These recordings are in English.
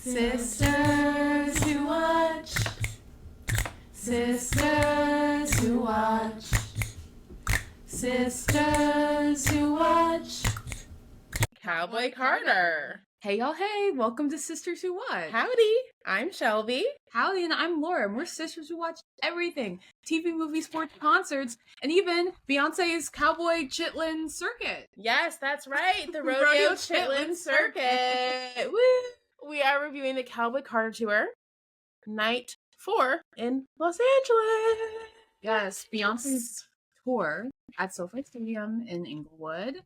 Sisters who watch. Sisters who watch. Sisters who watch. Cowboy Carter. Hey y'all, hey, welcome to Sisters Who Watch. Howdy, I'm Shelby. Howdy, and I'm Laura, and we're sisters who watch everything. TV, movies, sports, concerts, and even Beyonce's Cowboy Chitlin Circuit. Yes, that's right, the Rodeo Chitlin Circuit. Woo! We are reviewing the Cowboy Carter Tour, night 4 in Los Angeles. Yes, Beyonce's tour at SoFi Stadium in Inglewood.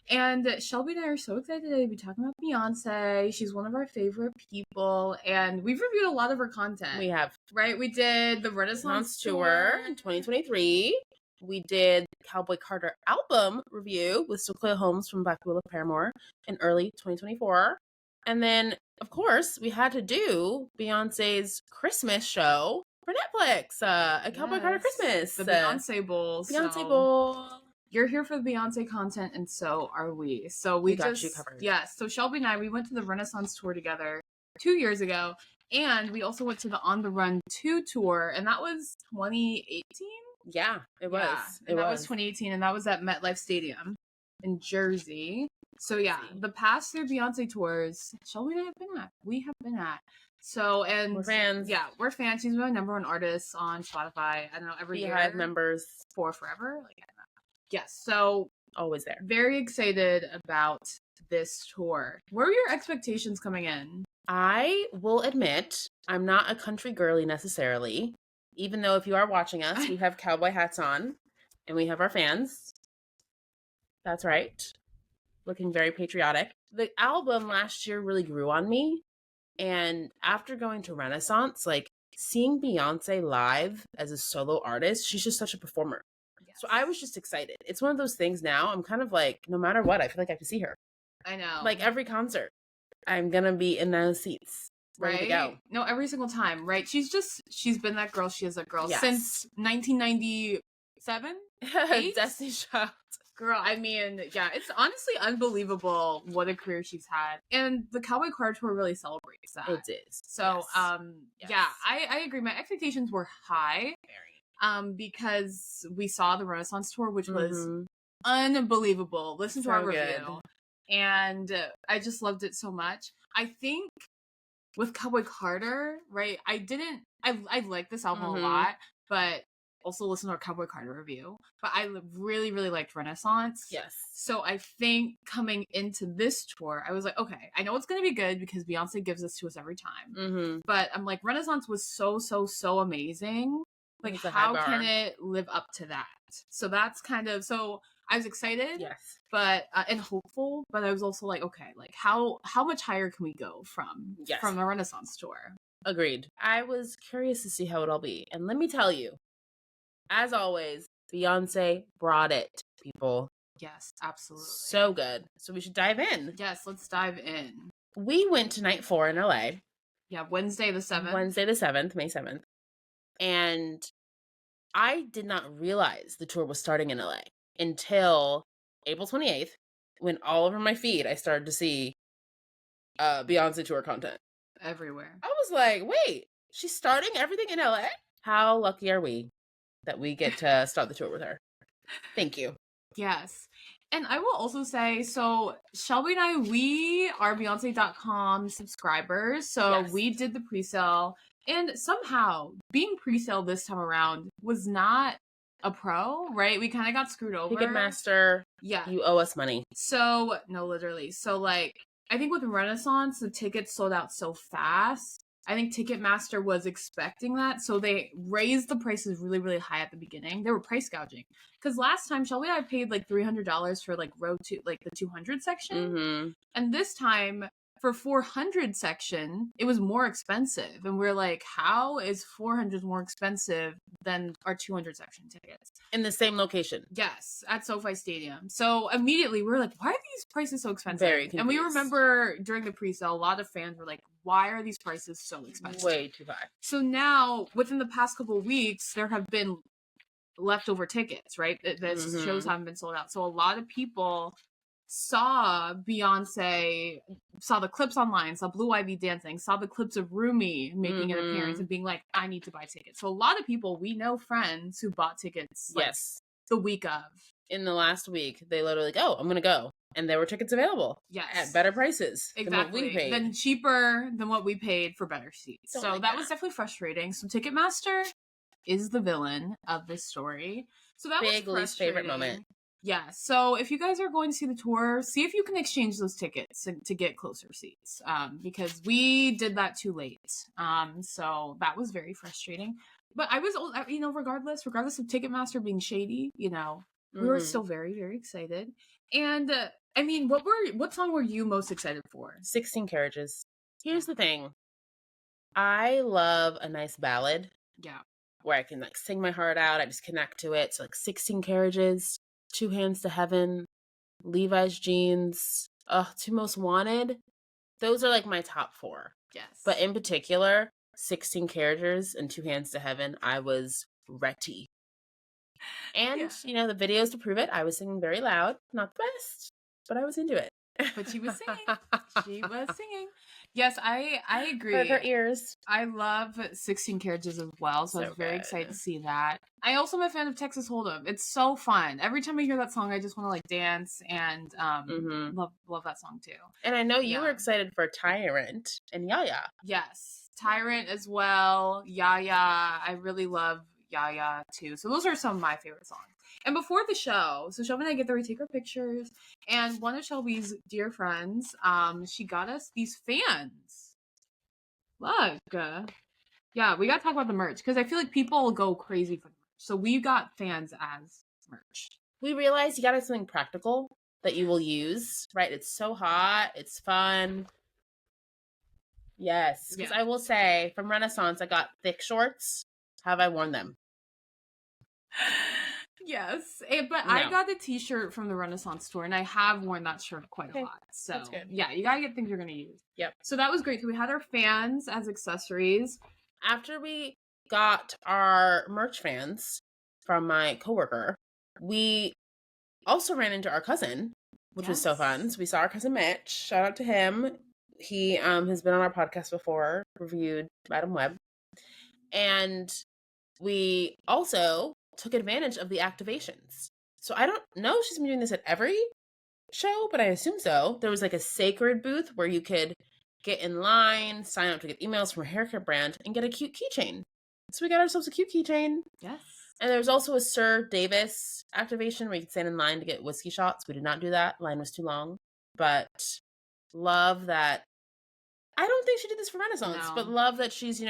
And Shelby and I are so excited today to be talking about Beyonce. She's one of our favorite people, and we've reviewed a lot of her content. We have. Right? We did the Renaissance Tour in 2023. We did Cowboy Carter album review with Sequoia Holmes from Black Willow Paramore in early 2024. And then, of course, we had to do Beyonce's Christmas show for Netflix, a Cowboy Carter Christmas. The Beyonce Bowl. Beyonce Bowl. You're here for the Beyonce content, and so are we. So we got just, you covered. Yes. So Shelby and I, we went to the Renaissance tour together 2 years ago, and we also went to the On the Run 2 tour, and that was 2018. Yeah, it was. Yeah, that was 2018, and that was at MetLife Stadium in Jersey. So yeah, the past 3 Beyonce tours, Shelby and I have been at. We have been at. So, and we're fans. Yeah, we're fans. She's my #1 artist on Spotify. I don't know, every year. Beyhive members. For forever. Like, I don't know. Yes, so always there. Very excited about this tour. What were your expectations coming in? I will admit, I'm not a country girly necessarily, even though if you are watching us, we have cowboy hats on, and we have our fans. That's right. Looking very patriotic. The album last year really grew on me, and after going to Renaissance, like, seeing Beyonce live as a solo artist, she's just such a performer. So I was just excited. It's one of those things now. I'm kind of like, no matter what, I feel like I have to see her. I know. Like every concert, I'm going to be in those seats. Ready to go. No, every single time, right? She's been that girl. She is that girl since 1997. Destiny Child. Girl, I mean, yeah, it's honestly unbelievable what a career she's had. And the Cowboy Carter Tour really celebrates that. It is. So, yeah, I agree. My expectations were high. Very. Because we saw the Renaissance tour, which was unbelievable. Listen to our review. And I just loved it so much. I think with Cowboy Carter, right, I like this album a lot, but also listen to our Cowboy Carter review. But I really, really liked Renaissance. Yes. So I think coming into this tour, I was like, okay, I know it's going to be good because Beyonce gives this to us every time. But I'm like, Renaissance was so amazing. Like, how can it live up to that? So that's so I was excited, yes, but and hopeful, but I was also like, okay, like how much higher can we go from the Renaissance tour? Agreed. I was curious to see how it'll be, and let me tell you, as always, Beyonce brought it, people. Yes, absolutely. So good. So we should dive in. Yes, let's dive in. We went to night 4 in LA. Yeah, Wednesday the 7th. May 7th. And I did not realize the tour was starting in LA until April 28th, when all over my feed I started to see Beyonce tour content. Everywhere. I was like, wait, she's starting everything in LA? How lucky are we that we get to start the tour with her? Thank you. Yes. And I will also say, so Shelby and I, we are Beyonce.com subscribers. So we did the presale. And somehow, being presale this time around was not a pro, right? We kind of got screwed over. Ticketmaster, you owe us money. So, no, literally. So, like, I think with Renaissance, the tickets sold out so fast. I think Ticketmaster was expecting that. So they raised the prices really, really high at the beginning. They were price gouging. Because last time, Shelby and I paid like $300 for like row 2, like the 200 section. And this time, for 400 section, it was more expensive. And we're like, how is 400 more expensive than our 200 section tickets? In the same location. Yes, at SoFi Stadium. So immediately we were like, why are these prices so expensive? Very confused. And we remember during the pre-sale, a lot of fans were like, why are these prices so expensive? Way too high. So now, within the past couple of weeks, there have been leftover tickets, right? The shows haven't been sold out. So a lot of people saw Beyonce, saw the clips online, saw Blue Ivy dancing, saw the clips of Rumi making an appearance and being like, I need to buy tickets. So a lot of people, we know friends who bought tickets like the week of. In the last week, they literally go, I'm going to go. And there were tickets available. Yes. At better prices. Exactly. Than what we paid. Then cheaper than what we paid for better seats. So that was definitely frustrating. So Ticketmaster is the villain of this story. So that was least favorite moment. Yeah. So if you guys are going to see the tour, see if you can exchange those tickets to get closer seats. Because we did that too late. So that was very frustrating. But I was, regardless of Ticketmaster being shady, we were still very, very excited. And what song were you most excited for? 16 Carriages. Here's the thing. I love a nice ballad. Yeah. Where I can sing my heart out. I just connect to it. So 16 Carriages, Two Hands to Heaven, Levi's Jeans, Two Most Wanted. Those are my top 4. Yes. But in particular, 16 Carriages and Two Hands to Heaven, I was ready. And, the videos to prove it, I was singing very loud. Not the best, but I was into it. But she was singing. Yes, I agree. Hurt her ears. I love 16 Carriages as well, so I was very excited to see that. I also am a fan of Texas Hold'em. It's so fun. Every time I hear that song, I just want to dance and love that song too. And I know you were excited for Tyrant and Yaya. Yes, Tyrant as well. Yaya, I really love Yaya too. So those are some of my favorite songs. And before the show, so Shelby and I get there, we take our pictures, and one of Shelby's dear friends, she got us these fans. Look. Yeah, we gotta talk about the merch, because I feel like people will go crazy for the merch. So we got fans as merch. We realized you gotta have something practical that you will use, right? It's so hot, it's fun. Yes, because I will say, from Renaissance, I got thick shorts. Have I worn them? Yes, but no. I got the t-shirt from the Renaissance tour, and I have worn that shirt quite a lot. So, yeah, you gotta get things you're gonna use. Yep. So that was great. So we had our fans as accessories. After we got our merch fans from my coworker, we also ran into our cousin, which was so fun. So we saw our cousin Mitch. Shout out to him. He has been on our podcast before, reviewed Madam Web. And we also took advantage of the activations. So I don't know if she's been doing this at every show, but I assume so. There was a sacred booth where you could get in line, sign up to get emails from a haircut brand, and get a cute keychain. So we got ourselves a cute keychain. Yes. And there was also a Sir Davis activation where you could stand in line to get whiskey shots. We did not do that. Line was too long. But love that. I don't think she did this for Renaissance, but love that she's,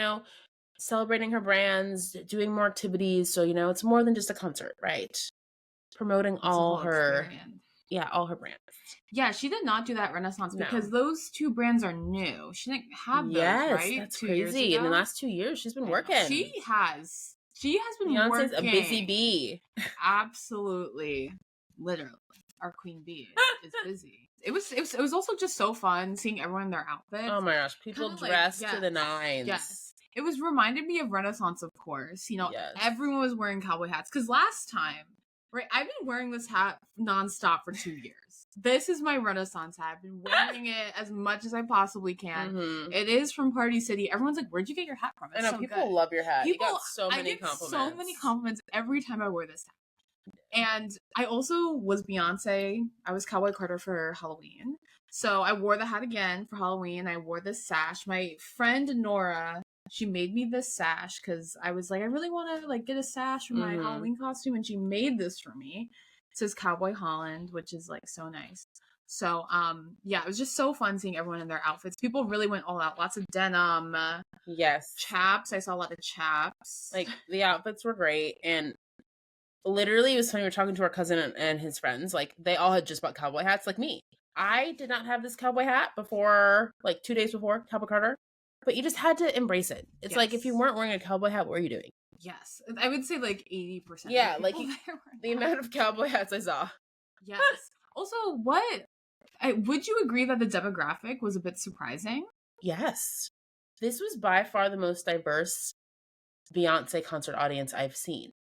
celebrating her brands, doing more activities. So, it's more than just a concert, right? Promoting all her brands. Yeah, she did not do that at Renaissance because those two brands are new. She didn't have those, right? That's crazy. In the last 2 years, she's been working. She has been Beyonce's working. a busy bee. Absolutely. Literally. Our Queen Bey is busy. It was also just so fun seeing everyone in their outfits. Oh my gosh, people dressed to the nines. Yes. It reminded me of Renaissance, of course. Everyone was wearing cowboy hats. Because last time, right, I've been wearing this hat nonstop for 2 years. This is my Renaissance hat. I've been wearing it as much as I possibly can. Mm-hmm. It is from Party City. Everyone's like, where'd you get your hat from? It's I know, people love your hat. You got so many compliments. So many compliments every time I wear this hat. And I also was Beyonce. I was Cowboy Carter for Halloween. So I wore the hat again for Halloween. I wore this sash. My friend Nora, she made me this sash because I was like, I really want to get a sash for my Halloween costume, and she made this for me. It says Cowboy Holland, which is so nice. So it was just so fun seeing everyone in their outfits. People really went all out. Lots of denim. Yes. Chaps. I saw a lot of chaps. The outfits were great, and literally it was funny. We were talking to our cousin and his friends. They all had just bought cowboy hats like me. I did not have this cowboy hat before, 2 days before Cowboy Carter. But you just had to embrace it. It's if you weren't wearing a cowboy hat, what were you doing? Yes. I would say 80%. Yeah, the amount of cowboy hats I saw. Yes. Also, would you agree that the demographic was a bit surprising? Yes. This was by far the most diverse Beyonce concert audience I've seen.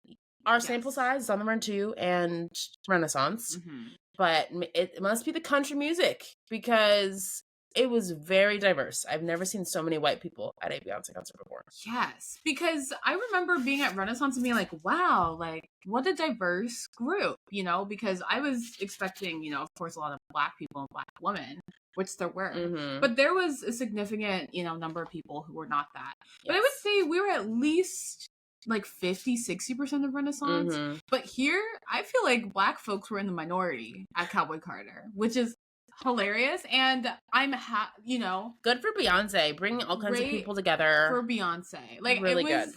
Our sample size is on the run too, and Renaissance. Mm-hmm. but it must be the country music because it was very diverse. I've never seen so many white people at a Beyonce concert before. Yes, because I remember being at Renaissance and being like, wow, like, what a diverse group, you know, because I was expecting, you know, of course, a lot of Black people and Black women, which there were. Mm-hmm. But there was a significant, you know, number of people who were not that. Yes. But I would say we were at least like 50-60% of Renaissance. Mm-hmm. But here, I feel like Black folks were in the minority at Cowboy Carter, which is hilarious. And I'm you know, good for Beyonce, bringing all kinds of people together for Beyonce. Like, really it was good.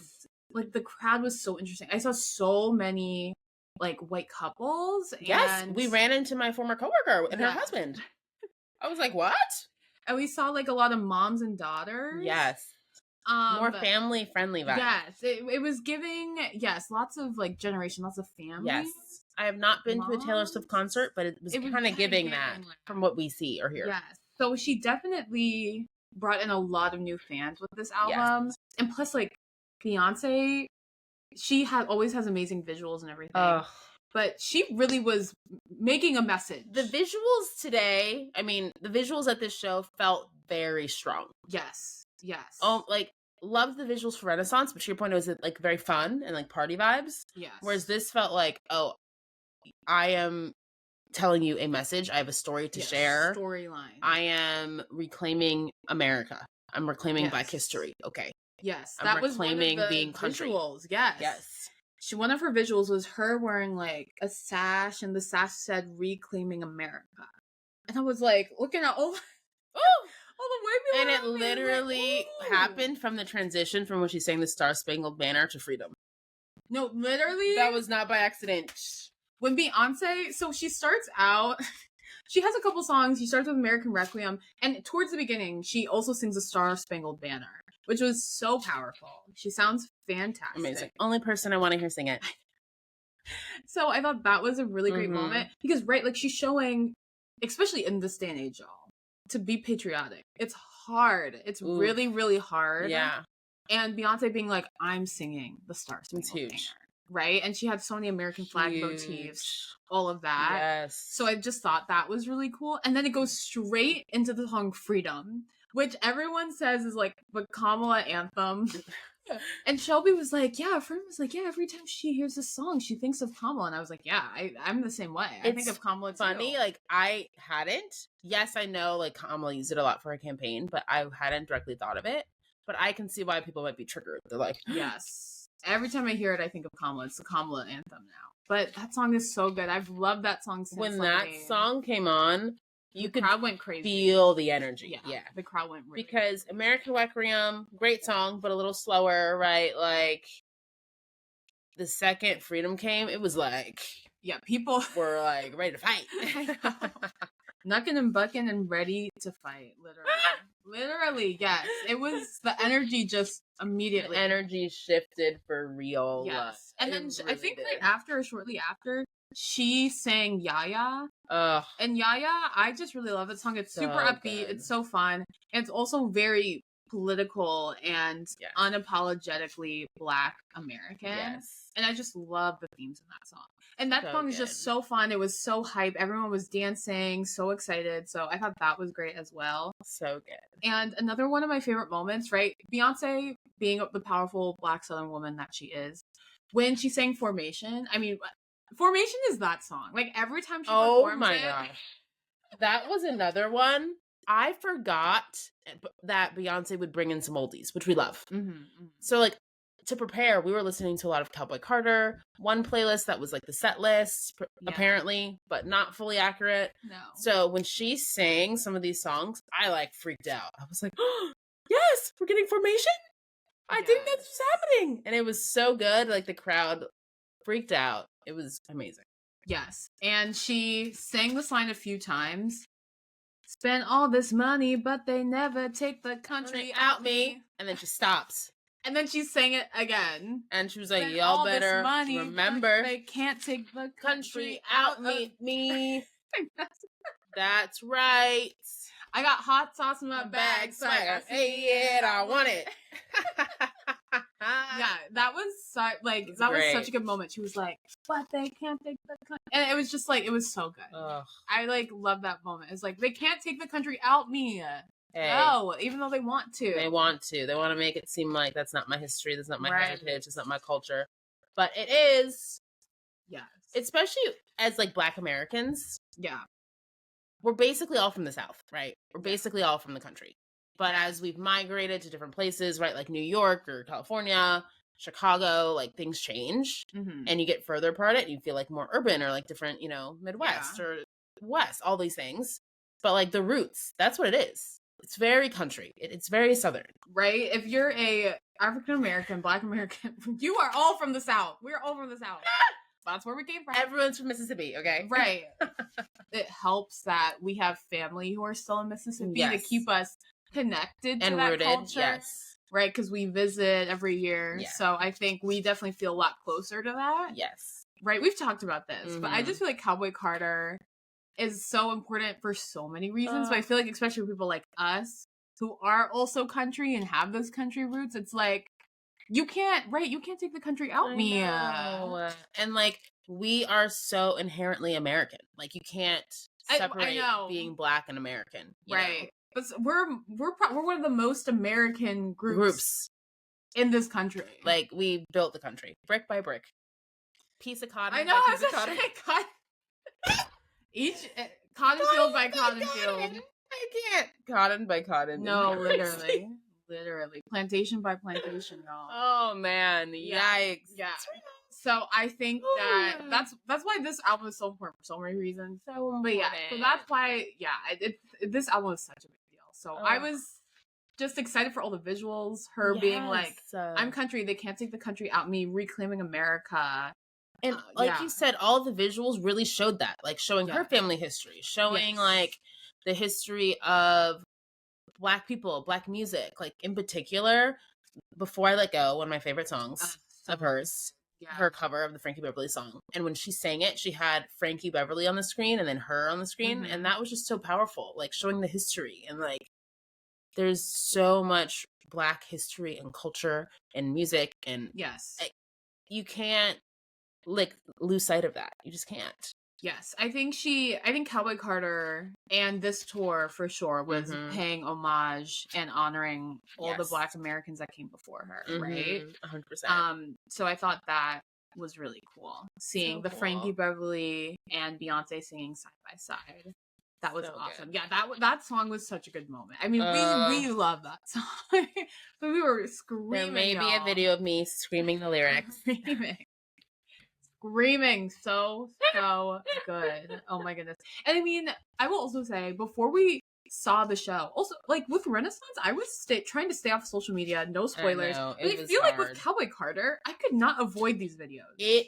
Like, the crowd was so interesting. I saw so many like white couples. Yes, and we ran into my former coworker and her husband. I was like, what? And we saw like a lot of moms and daughters. Yes. More family friendly vibes. Yes, it was giving, lots of like generation, lots of family. Yes. I have not been to a Taylor Swift concert, but it was kind of giving that from what we see or hear. Yes. So she definitely brought in a lot of new fans with this album. Yes. And plus, like, Beyonce, she always has amazing visuals and everything. But she really was making a message. The visuals today, I mean, the visuals at this show felt very strong. Yes. Yes. Like, loved the visuals for Renaissance, but to your point, it was like very fun and like party vibes. Yes. Whereas this felt like, I am telling you a message. I have a story to share. Storyline. I am reclaiming America. I'm reclaiming Black history. Okay. Yes. That was reclaiming one of the being country. Visuals. Yes. One of her visuals was her wearing like a sash, and the sash said "Reclaiming America," and I was like looking at all the white people, and it literally happened from the transition from when she sang the Star Spangled Banner to freedom. No, literally, that was not by accident. When Beyonce, so she starts out, she has a couple songs. She starts with American Requiem, and towards the beginning, she also sings a Star Spangled Banner, which was so powerful. She sounds fantastic. Amazing. Only person I want to hear sing it. So I thought that was a really great moment because, right, like, she's showing, especially in this day and age, y'all, to be patriotic. It's hard. It's really, really hard. Yeah. And Beyonce being like, I'm singing the Star Spangled Banner. Right? And she had so many American flag motifs, all of that. Yes. So I just thought that was really cool. And then it goes straight into the song Freedom, which everyone says is like the Kamala anthem. And Shelby was like, a friend was like, every time she hears this song, she thinks of Kamala. And I was like, I'm the same way. I think of Kamala too. Funny, like, I hadn't. Yes, I know, like, Kamala used it a lot for her campaign, but I hadn't directly thought of it. But I can see why people might be triggered. They're like, yes. Every time I hear it, I think of Kamala. It's the Kamala anthem now. But that song is so good. I've loved that song since. When that song came on, the crowd went crazy. Feel the energy. Yeah. The crowd went really because American Requiem, great song, but a little slower, right? Like, the second Freedom came, it was like, people were like ready to fight. Knucking and bucking and ready to fight, literally, yes. It was the energy just immediately. The energy shifted for real. Yes. And then really I think shortly after, she sang Yaya. And Yaya, I just really love that song. It's super upbeat. It's so fun. And it's also very political and unapologetically Black American. Yes. And I just love the themes in that song. And that song is just so fun. It was so hype. Everyone was dancing, so excited. So I thought that was great as well. So good. And another one of my favorite moments, right? Beyonce being the powerful Black Southern woman that she is, when she sang Formation. I mean, Formation is that song. Like, every time she performs my gosh. That was another one. I forgot that Beyonce would bring in some oldies, which we love. So, like, to prepare, we were listening to a lot of Cowboy Carter, one playlist that was like the set list, apparently, but not fully accurate. No. So when she sang some of these songs, I like freaked out. I was like, oh, yes, we're getting Formation? I think that's what's happening. And it was so good. Like, the crowd freaked out. It was amazing. Yes. And she sang this line a few times. Spend all this money, but they never take the country out me. And then she stops. And then she sang it again. And she was like, y'all better remember, they can't take the country out me. That's right. I got hot sauce in my bag, swagger. Hey, yeah, I want it. Yeah, that was was such a good moment. She was like, "But they can't take the country," and it was just like it was so good. Ugh. I love that moment. It's like they can't take the country out me. Hey, No, even though they want to. They want to make it seem like that's not my history, that's not my Right. heritage, it's not my culture. But it is. Yes. Especially as like Black Americans. Yeah. We're basically all from the South, right? We're basically all from the country. But as we've migrated to different places, right, like New York or California, Chicago, like things change. Mm-hmm. And you get further apart and you feel like more urban or like different, Midwest or West, all these things. But like the roots, that's what it is. It's very country. It's very Southern. Right? If you're a African American, Black American, you are all from the South. We're all from the South. That's where we came from. Everyone's from Mississippi, okay? Right. It helps that we have family who are still in Mississippi to keep us connected to that rooted, culture. Yes. Right? Because we visit every year. Yeah. So I think we definitely feel a lot closer to that. Yes. Right? We've talked about this, but I just feel like Cowboy Carter is so important for so many reasons. But I feel like especially with people like us who are also country and have those country roots, it's like you can't take the country out me. And like we are so inherently American. Like you can't separate being Black and American. Right. But we're one of the most American groups in this country. Like we built the country brick by brick. Piece of cotton. I know. I was just cotton. Each cotton field by cotton field. I can't. Cotton by cotton. No, literally. Literally. Plantation by plantation, y'all. Oh, man. Yikes. Yeah. So I think that's why this album is so important for so many reasons. So that's why, this album is such a big deal. So I was just excited for all the visuals. Her being like, I'm country, they can't take the country out me, reclaiming America. And like you said, all the visuals really showed that, like showing her family history, showing like the history of Black people, Black music, like in particular, Before I Let Go, one of my favorite songs of hers, her cover of the Frankie Beverly song. And when she sang it, she had Frankie Beverly on the screen and then her on the screen. And that was just so powerful, like showing the history. And like, there's so much Black history and culture and music. And you can't lose sight of that. You just can't. Yes, I think Cowboy Carter and this tour for sure was paying homage and honoring all the Black Americans that came before her, right? 100%. So I thought that was really cool. Seeing the Frankie Beverly and Beyonce singing side by side. That was awesome. Good. Yeah, that song was such a good moment. I mean, we love that song. But we were screaming. There may be a video of me screaming the lyrics. Screaming so good. Oh my goodness. And I mean, I will also say, before we saw the show, also like with Renaissance, I was trying to stay off social media, no spoilers. But I feel like with Cowboy Carter, I could not avoid these videos.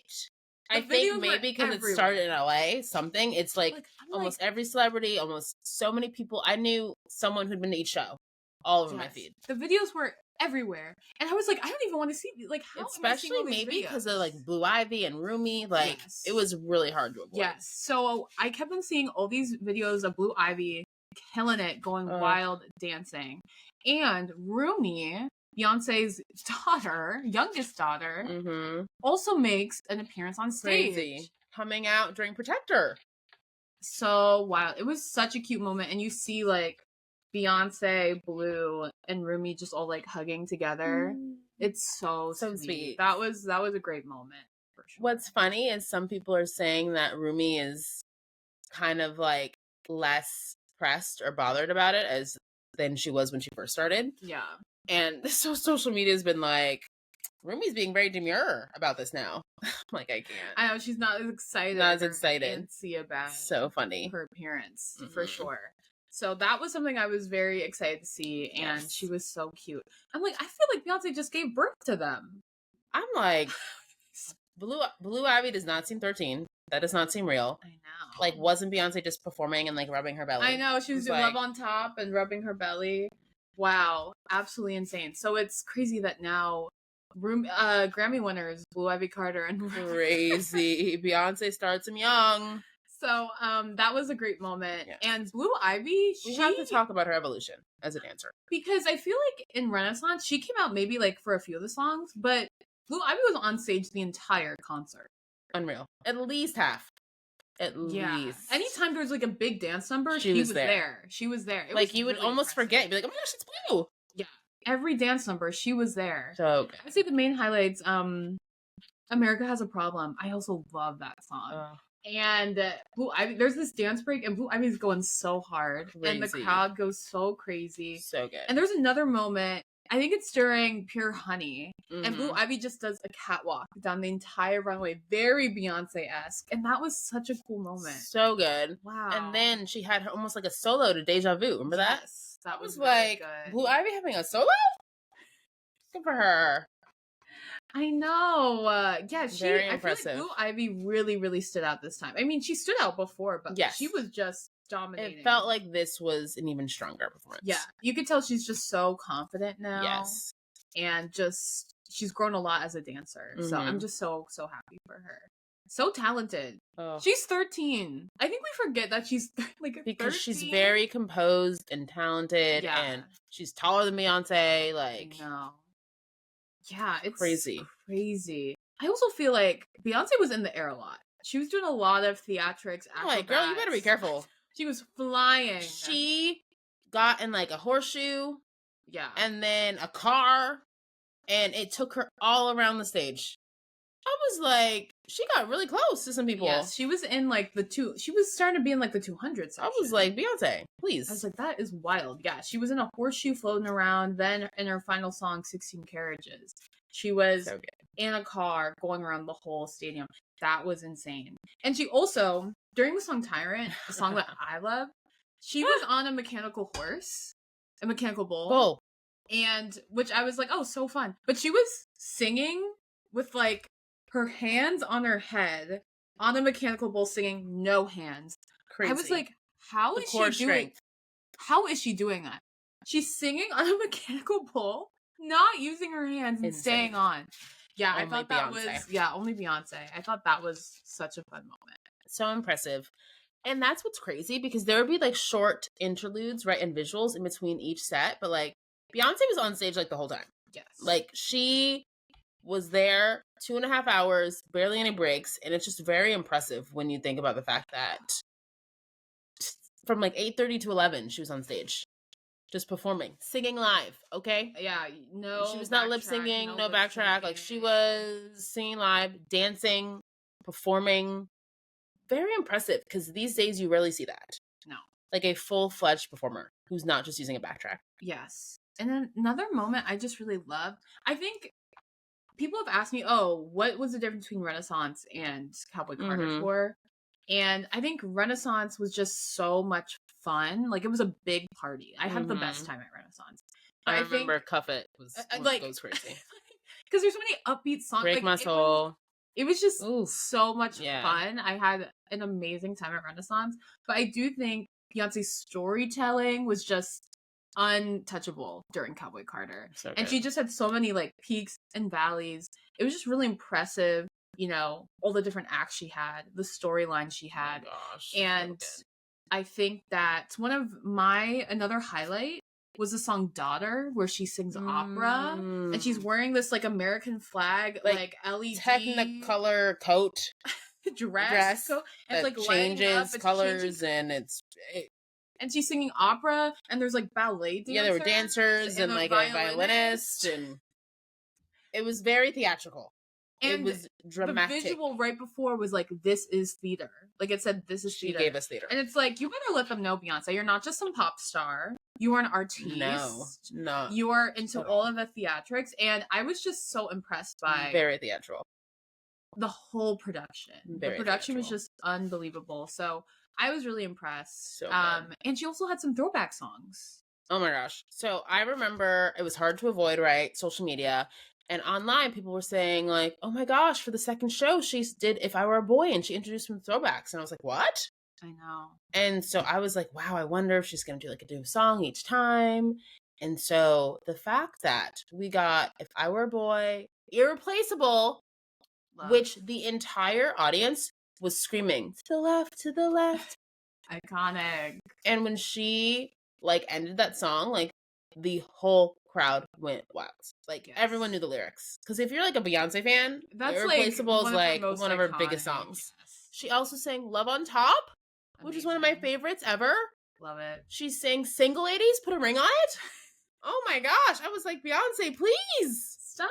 I think maybe because it started in LA, something. It's like almost every celebrity, almost so many people. I knew someone who'd been to each show all over my feed. The videos were everywhere, and I was like, I don't even want to see like how, especially maybe because of like Blue Ivy and Rumi. Like it was really hard to avoid. Yes, so I kept on seeing all these videos of Blue Ivy killing it, going wild, dancing, and Rumi, Beyonce's daughter, youngest daughter, also makes an appearance on stage, coming out during Protector. So wild! It was such a cute moment, and you see like Beyonce, Blue, and Rumi just all like hugging together. It's so sweet. That was a great moment for sure. What's funny is some people are saying that Rumi is kind of like less pressed or bothered about it than she was when she first started. Yeah. And so social media has been like, Rumi's being very demure about this now. I'm like, I can't. I know, she's not as excited. Not as excited. Fancy about so funny. Her appearance, for sure. So that was something I was very excited to see, and she was so cute. I'm like, I feel like Beyonce just gave birth to them. I'm like, Blue Ivy does not seem 13. That does not seem real. I know. Like, wasn't Beyonce just performing and like rubbing her belly? I know, she was doing Love on Top and rubbing her belly. Wow, absolutely insane. So it's crazy that now Grammy winners Blue Ivy Carter and crazy. Beyonce starts him young. So that was a great moment. Yes. And Blue Ivy, We have to talk about her evolution as a dancer. Because I feel like in Renaissance, she came out maybe like for a few of the songs, but Blue Ivy was on stage the entire concert. Unreal. At least half. At least. Anytime there was like a big dance number, she was there. She was there. Like you would almost forget. You'd be like, oh my gosh, it's Blue. Yeah. Every dance number, she was there. So good. I would say the main highlights, America Has a Problem. I also love that song. And Blue Ivy, there's this dance break, and Blue Ivy's going so hard. Crazy. And the crowd goes so crazy. So good. And there's another moment, I think it's during Pure Honey, and Blue Ivy just does a catwalk down the entire runway, very Beyonce-esque, and that was such a cool moment. So good. Wow. And then she had her almost like a solo to Deja Vu. Remember that? Yes, that was like good. Blue Ivy having a solo? Good for her. I know. Very impressive. I feel like Blue Ivy really, really stood out this time. I mean, she stood out before, but she was just dominating. It felt like this was an even stronger performance. Yeah, you could tell she's just so confident now. Yes. And just, she's grown a lot as a dancer. So I'm just so happy for her. So talented. Oh. She's 13. I think we forget that she's like because 13. She's very composed and talented, and she's taller than Beyonce. Like, no. Yeah, it's crazy. I also feel like Beyonce was in the air a lot. She was doing a lot of theatrics. Like, girl, you better be careful. She was flying. She got in like a horseshoe. Yeah. And then a car. And it took her all around the stage. I was like, she got really close to some people. Yes, she was in like she was starting to be in like the 200 section. I was like, Beyonce, please. I was like, that is wild. Yeah, she was in a horseshoe floating around. Then in her final song, 16 Carriages, she was in a car going around the whole stadium. That was insane. And she also, during the song Tyrant, the song that I love, she was on a mechanical horse, a mechanical bull. And which I was like, oh, so fun. But she was singing with like her hands on her head on a mechanical bull, singing no hands. Crazy. I was like, how is she doing that? She's singing on a mechanical bull, not using her hands and staying on. Yeah, I thought that was only Beyonce. I thought that was such a fun moment. So impressive. And that's what's crazy, because there would be like short interludes, right, and visuals in between each set, but like Beyonce was on stage like the whole time. Yes. Like she was there 2.5 hours, barely any breaks, and it's just very impressive when you think about the fact that from like 8:30 to 11 she was on stage just performing, singing live. Okay, yeah, no, she was not lip singing, no backtrack. Like she was singing live, dancing, performing. Very impressive, because these days you rarely see that. No, like a full-fledged performer who's not just using a backtrack. Yes. And then another moment I just really loved, I think people have asked me, oh, what was the difference between Renaissance and Cowboy Carter tour? And I think Renaissance was just so much fun. Like, it was a big party. I had the best time at Renaissance. I remember Cuff It goes crazy. Because there's so many upbeat songs. Break My Soul. It was just so much fun. I had an amazing time at Renaissance. But I do think Beyonce's storytelling was just untouchable during Cowboy Carter. So and she just had so many like peaks and valleys. It was just really impressive, you know, all the different acts she had, the storyline she had. Oh gosh, and I think that another highlight was the song Daughter, where she sings opera and she's wearing this like American flag like LED Technicolor coat dress coat. And that it's like changes colors and and she's singing opera, and there's like ballet dancers. Yeah, there were dancers and like a violinist, and it was very theatrical. And it was dramatic. The visual right before was like, "This is theater." Like it said, "This is theater." She gave us theater, and it's like, you better let them know, Beyonce, you're not just some pop star. You are an artiste. No, you are into all of the theatrics, and I was just so impressed by very theatrical. The whole production. The production was just unbelievable. So I was really impressed. So and she also had some throwback songs. Oh my gosh. So I remember it was hard to avoid, right? Social media. And online, people were saying like, oh my gosh, for the second show, she did If I Were a Boy, and she introduced some throwbacks. And I was like, what? I know. And so I was like, wow, I wonder if she's going to do like a new song each time. And so the fact that we got If I Were a Boy, Irreplaceable, which the entire audience was screaming, to the left. Iconic. And when she, like, ended that song, like, the whole crowd went wild. Like, everyone knew the lyrics. Because if you're, like, a Beyonce fan, That's Irreplaceable is, like, most one of her iconic, biggest songs. Yes. She also sang Love on Top, which is one of my favorites ever. Love it. She sang Single Ladies, Put a Ring on It. Oh my gosh. I was like, Beyonce, please. Stop.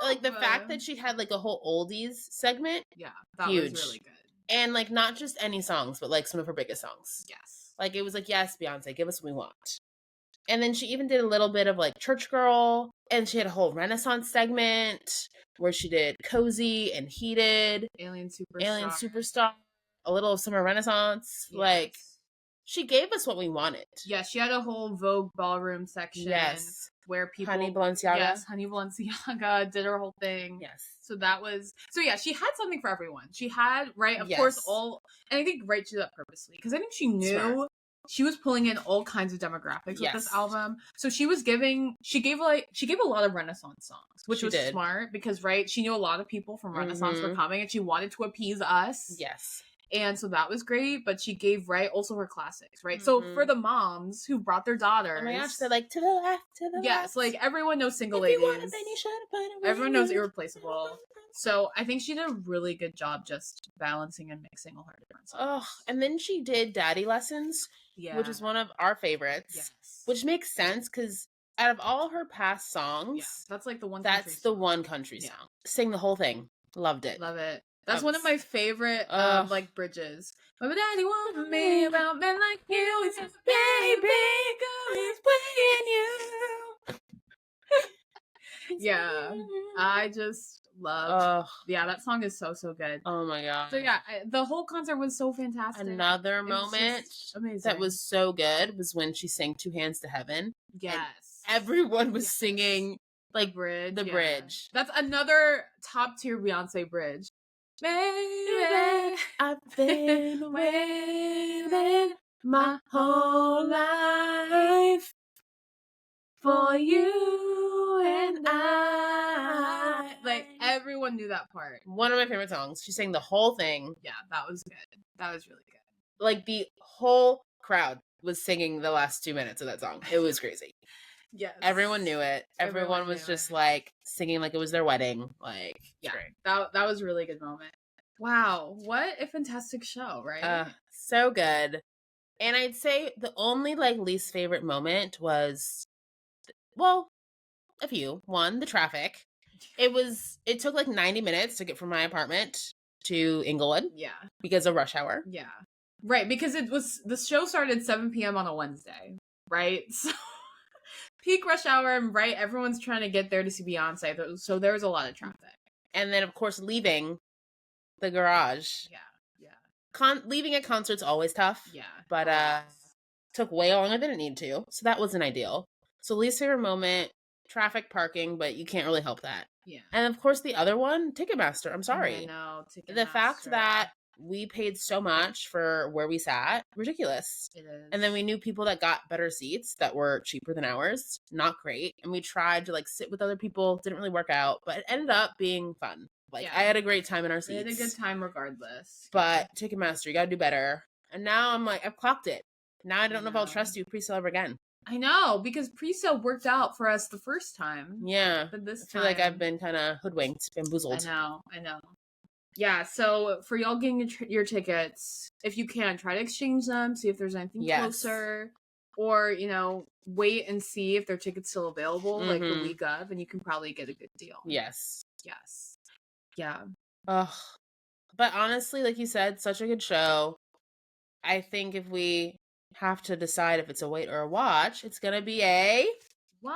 Like, the fact that she had, like, a whole oldies segment. Yeah, that huge. was really good. And, like, not just any songs, but, like, some of her biggest songs. Yes. Like, it was like, yes, Beyonce, give us what we want. And then she even did a little bit of, like, Church Girl. And she had a whole Renaissance segment where she did Cozy and Heated. Alien Superstar. A little of Summer Renaissance. Yes. Like, she gave us what we wanted. Yeah, she had a whole Vogue ballroom section. Yes. Where people... Honey Balenciaga. Yes, Honey Balenciaga did her whole thing. Yes. So that was... So yeah, she had something for everyone. She had, right, of course, all... And I think, right, she did that purposely. Because I think she knew... Smart. She was pulling in all kinds of demographics with this album. So she was giving... She gave a lot of Renaissance songs. Which was smart. Because, right, she knew a lot of people from Renaissance were coming. And she wanted to appease us. Yes. And so that was great, but she gave, right, also her classics, right? So for the moms who brought their daughters... Oh my gosh, they're like, to the left, to the left. Yes, like, everyone knows Single Ladies. Everyone knows Irreplaceable. So I think she did a really good job just balancing and mixing all her different songs. Oh, and then she did Daddy Lessons, which is one of our favorites. Yes. Which makes sense, because out of all her past songs... that's like the one country song. Sing the whole thing. Loved it. Love it. That's one of my favorite, like, bridges. My daddy wanted me about men like you. He says, baby, girl, he's playing you. Yeah. I just love. Yeah, that song is so good. Oh my god. So yeah, the whole concert was so fantastic. Another moment that was so good was when she sang Two Hands to Heaven. Yes. Everyone was singing, like, the bridge. That's another top tier Beyonce bridge. Baby, I've been waiting my whole life for you and I. Like, everyone knew that part. One of my favorite songs. She sang the whole thing. Yeah, that was good. That was really good. Like, the whole crowd was singing the last 2 minutes of that song. It was crazy. Yes. Everyone knew it. Everyone was just like singing like it was their wedding. Like, yeah, that was a really good moment. Wow, what a fantastic show, right? So good. And I'd say the only, like, least favorite moment was, well, a few. One, the traffic. It took like 90 minutes to get from my apartment to Inglewood. Yeah. Because of rush hour. Yeah. Right, because the show started at 7 p.m. on a Wednesday, right? So peak rush hour, right? Everyone's trying to get there to see Beyonce, so there was a lot of traffic. And then, of course, leaving the garage. Yeah. Leaving at concerts always tough. Yeah. But took way longer than it needed to. So that wasn't ideal. So least favorite moment, traffic, parking, but you can't really help that. Yeah. And of course the other one, Ticketmaster. I'm sorry. I know, Ticketmaster. The fact that we paid so much for where we sat, ridiculous. It is. And then we knew people that got better seats that were cheaper than ours. Not great. And we tried to, like, sit with other people. Didn't really work out, but it ended up being fun. Like, I had a great time in our seats. We had a good time regardless. But Ticketmaster, you gotta do better. And now I'm like, I've clocked it. Now I don't know if I'll trust you presale ever again. I know, because presale worked out for us the first time. Yeah. But this I feel like I've been kind of hoodwinked, bamboozled. I know. Yeah, so for y'all getting your tickets, if you can, try to exchange them, see if there's anything closer. Or, you know, wait and see if their ticket's still available, like the week of, and you can probably get a good deal. Yes. Yeah. Ugh. But honestly, like you said, such a good show. I think if we have to decide if it's a wait or a watch, it's gonna be a watch.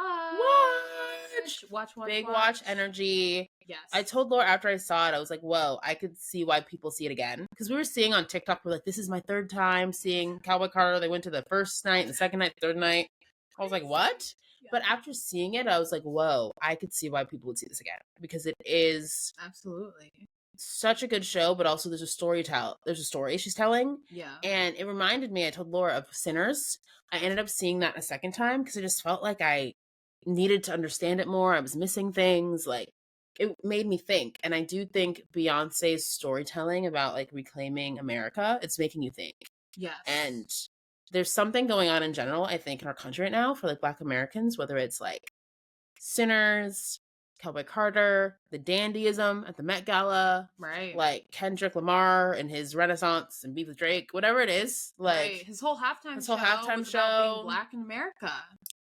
Big watch energy. Yes. I told Laura after I saw it, I was like, whoa, I could see why people see it again. Because we were seeing on TikTok, we're like, this is my third time seeing Cowboy Carter. They went to the first night, the second night, third night. I was like, what? Yeah. But after seeing it, I was like, whoa, I could see why people would see this again. Because it is absolutely such a good show, but also there's a story she's telling. Yeah. And it reminded me, I told Laura, of Sinners. I ended up seeing that a second time because I just felt like I needed to understand it more. I was missing things. Like, it made me think. And I do think Beyonce's storytelling about like reclaiming America, it's making you think. Yes. And there's something going on in general, I think, in our country right now for like Black Americans, whether it's like Sinners, Cowboy Carter, the Dandyism at the Met Gala, right? Like Kendrick Lamar and his Renaissance and Beef with Drake, whatever it is, like right. His whole halftime show was about being Black in America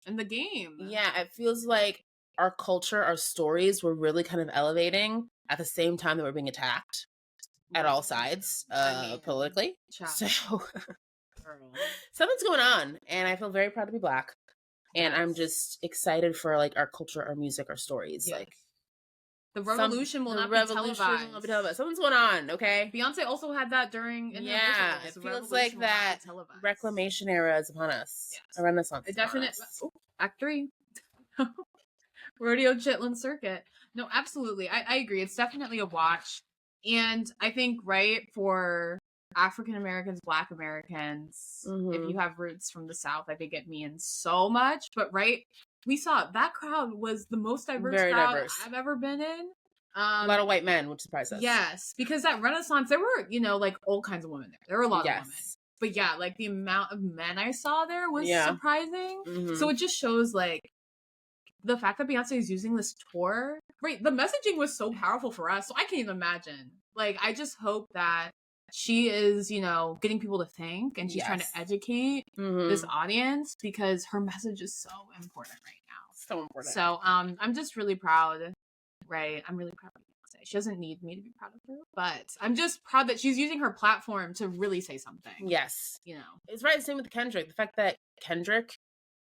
and the game. Yeah, it feels like our culture, our stories were really kind of elevating at the same time that we're being attacked at all sides, politically. So something's going on, and I feel very proud to be Black. And I'm just excited for like our culture, our music, our stories. Like the revolution will not be televised. Something's going on, okay? Beyonce also had that during. It feels like that Reclamation era is upon us. Yes. A Renaissance. A definite Act 3. Rodeo Chitlin Circuit. No, absolutely. I agree. It's definitely a watch. And I think, right, for African Americans, Black Americans, if you have roots from the South, I think it means so much. But right, we saw that crowd was the most diverse crowd I've ever been in. A lot of white men, which surprised us. Yes, because at Renaissance, there were, like all kinds of women there. There were a lot of women. But yeah, like the amount of men I saw there was surprising. So it just shows like the fact that Beyonce is using this tour. Right, the messaging was so powerful for us. So I can't even imagine. Like, I just hope that she is, getting people to think and she's trying to educate this audience because her message is so important right now. So important. So I'm just really proud, right? I'm really proud of Beyonce. She doesn't need me to be proud of her, but I'm just proud that she's using her platform to really say something. Yes. It's right, same with Kendrick. The fact that Kendrick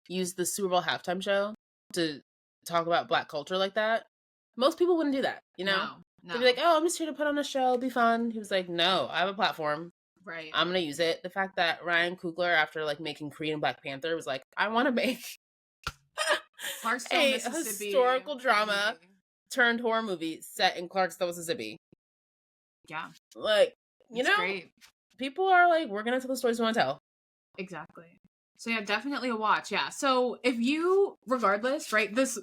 used the Super Bowl halftime show to talk about Black culture like that, most people wouldn't do that, No. They'd be like, oh, I'm just here to put on a show, be fun. He was like, no, I have a platform. Right. I'm going to use it. The fact that Ryan Coogler, after like making Creed and Black Panther, was like, I want to make a historical drama turned horror movie set in Clarksville, Mississippi. Yeah. Like, great. People are like, we're going to tell the stories we want to tell. Exactly. So yeah, definitely a watch. Yeah. So if you, regardless, right, this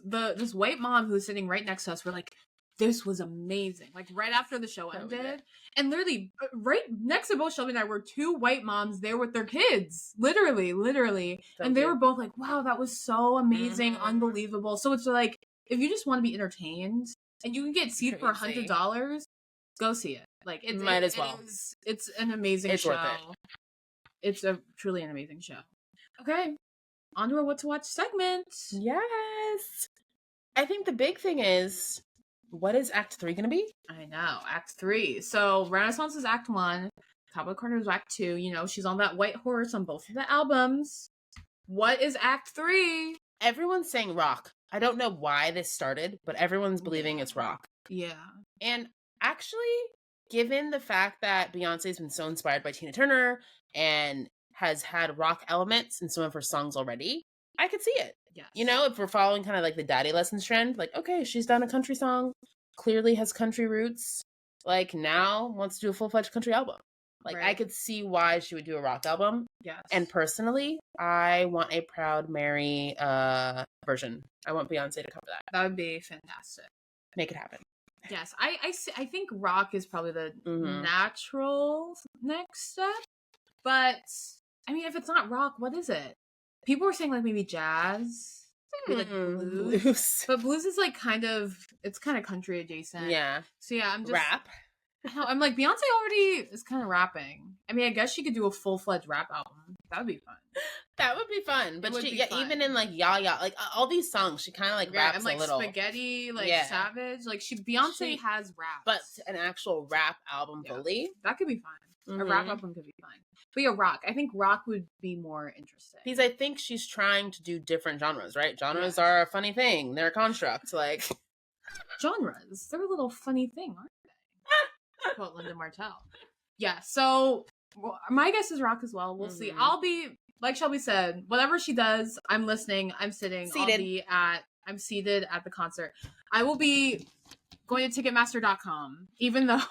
white mom who's sitting right next to us, we're like, this was amazing. Like right after the show ended. And literally right next to both Shelby and I were two white moms there with their kids. Literally. So and they were both like, wow, that was so amazing, unbelievable. So it's like, if you just want to be entertained and you can get seats for $100, go see it. Like it might as well. It's an amazing show. Worth it. It's a truly an amazing show. Okay. On to our What to Watch segment. Yes. I think the big thing is, what is Act 3 going to be? I know, Act 3. So Renaissance is Act 1. Cowboy Carter is Act 2. She's on that white horse on both of the albums. What is Act 3? Everyone's saying rock. I don't know why this started, but everyone's believing it's rock. Yeah. And actually, given the fact that Beyonce's been so inspired by Tina Turner and has had rock elements in some of her songs already, I could see it. Yes. If we're following kind of like the daddy lessons trend, like, okay, she's done a country song, clearly has country roots, like now wants to do a full-fledged country album. Like, I could see why she would do a rock album. Yes. And personally, I want a Proud Mary version. I want Beyonce to cover that. That would be fantastic. Make it happen. Yes. I think rock is probably the natural next step. But, I mean, if it's not rock, what is it? People were saying like maybe jazz, maybe like blues. But blues is like it's kind of country adjacent. Yeah. So yeah, I'm just rap. I'm like, Beyonce already is kind of rapping. I mean, I guess she could do a full-fledged rap album. That would be fun. That would be fun. But even in like Ya Ya, like all these songs, she kind of like raps and, like, a little. Spaghetti, like Savage, like Beyonce has rap, but an actual rap album fully, that could be fun. A rap album could be fun. But yeah, rock. I think rock would be more interesting. Because I think she's trying to do different genres, right? Genres are a funny thing. They're a construct. Like genres. They're a little funny thing, aren't they? Quote Linda Martell. Yeah, so my guess is rock as well. We'll see. I'll be, like Shelby said, whatever she does, I'm listening, I'm sitting, seated. I'm seated at the concert. I will be going to Ticketmaster.com, even though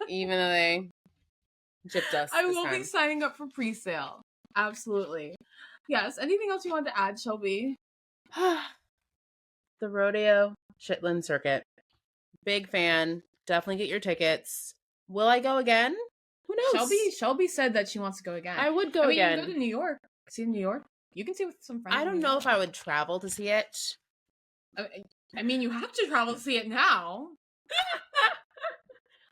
they gypped us. I will be signing up for presale. Absolutely. Yes. Anything else you want to add, Shelby? The Rodeo Chitlin Circuit Big fan. Definitely get your tickets. Will I go again? Who knows? Shelby said that she wants to go again. I would go again. You can go to New York. See New York. You can see with some friends. I don't know if I would travel to see it. I mean, you have to travel to see it now.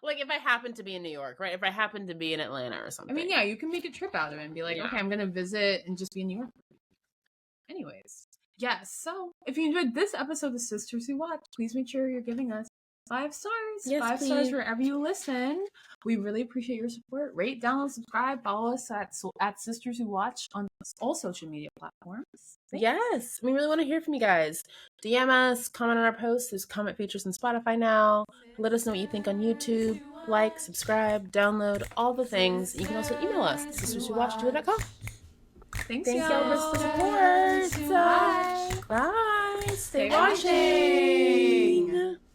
Like if I happen to be in New York, right? If I happen to be in Atlanta or something. I mean, yeah, you can make a trip out of it and be like, okay, I'm going to visit and just be in New York. Anyways. Yes. So if you enjoyed this episode of Sisters Who Watch, please make sure you're giving us 5 stars. Yes, 5 stars wherever you listen. We really appreciate your support. Rate, download, subscribe. Follow us at Sisters Who Watch on all social media platforms. Thanks. Yes. We really want to hear from you guys. DM us, comment on our posts. There's comment features on Spotify now. Let us know what you think on YouTube. Like, subscribe, download, all the things. You can also email us, sisterswhowatch@gmail.com. Thanks, y'all for the support. Bye. Bye. Stay watching. watching.